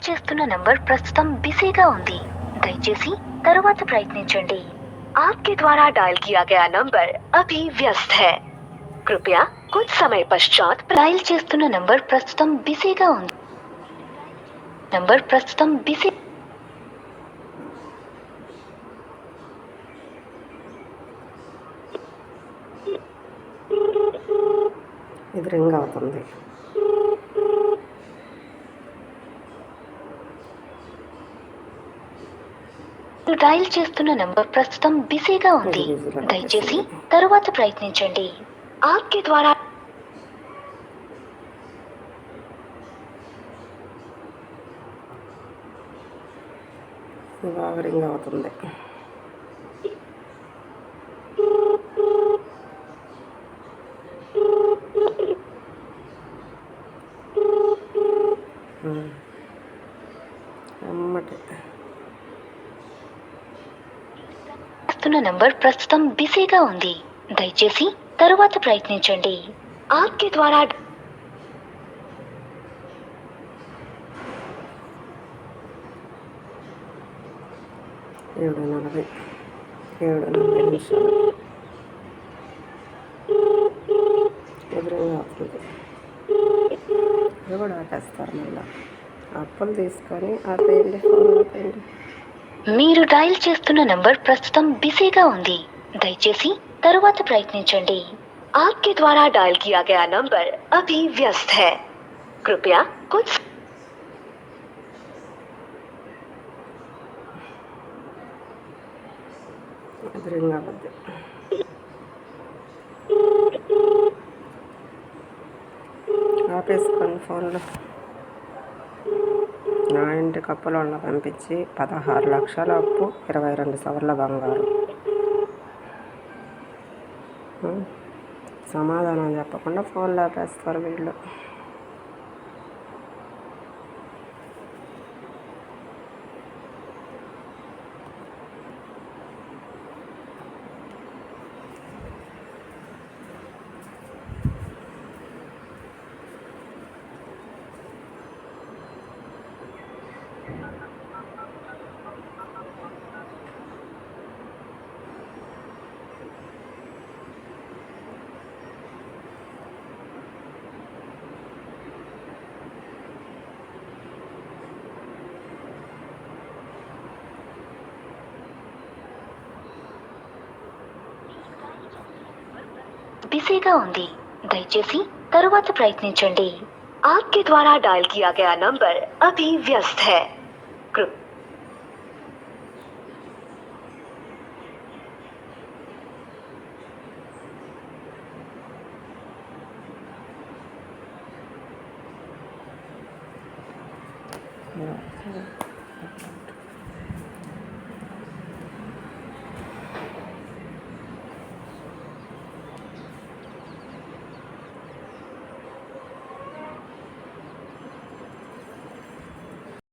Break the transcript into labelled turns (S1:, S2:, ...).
S1: చేస్తున్న నంబర్ ప్రస్తుతం బిజీగా ఉంది, దయచేసి తరువాత ప్రయత్నించండి. आपके द्वारा डायल किया गया नंबर अभी व्यस्त है, कृपया कुछ समय पश्चात डायल చేస్తున్న నంబర్ ప్రస్తుతం బిజీగా ఉంది, నంబర్ ప్రస్తుతం బిజీ.
S2: ఇది రింగ్ అవుతుంది.
S1: డయల్ చేస్తున్న నంబర్ ప్రస్తుతం బిజీగా ఉంది, దయచేసి తరువాత ప్రయత్నించండి. आपके द्वारा
S2: బాగా రింగ్ అవుతుంది.
S1: చేస్తున్న నంబర్ ప్రస్తుతం బిజీగా ఉంది, దయచేసి తరువాత ప్రయత్నించండి. आपके द्वारा
S2: 7:40 నిమిషాలు ఎదురుగా అవుతుంది. ఇది కూడా ఆపేస్తారు. మళ్ళీ అప్పులు తీసుకొని ఆపేయండి, ఫోన్ ఆపేయండి.
S1: మీరు డయల్ చేస్తున్న నంబర్ ప్రస్తుతం బిజీగా ఉంది, దయచేసి తరువాత ప్రయత్నించండి. आपके द्वारा डायल किया गया नंबर अभी व्यस्त है, कृपया कुछ
S2: రింగ్ అవ్వద్దు. ఆపేసుకొని ఫోన్లో. నా ఇంటికి అప్పులోళ్ళ పంపించి 16 లక్షల అప్పు, 22 సవర్ల బంగారు. సమాధానం చెప్పకుండా ఫోన్లో ఆపేస్తారు వీళ్ళు.
S1: బిజీగా ఉంది, దయచేసి తరువాత ప్రయత్నించండి. आपके द्वारा डायल किया गया नंबर अभी व्यस्त है,
S2: Yeah.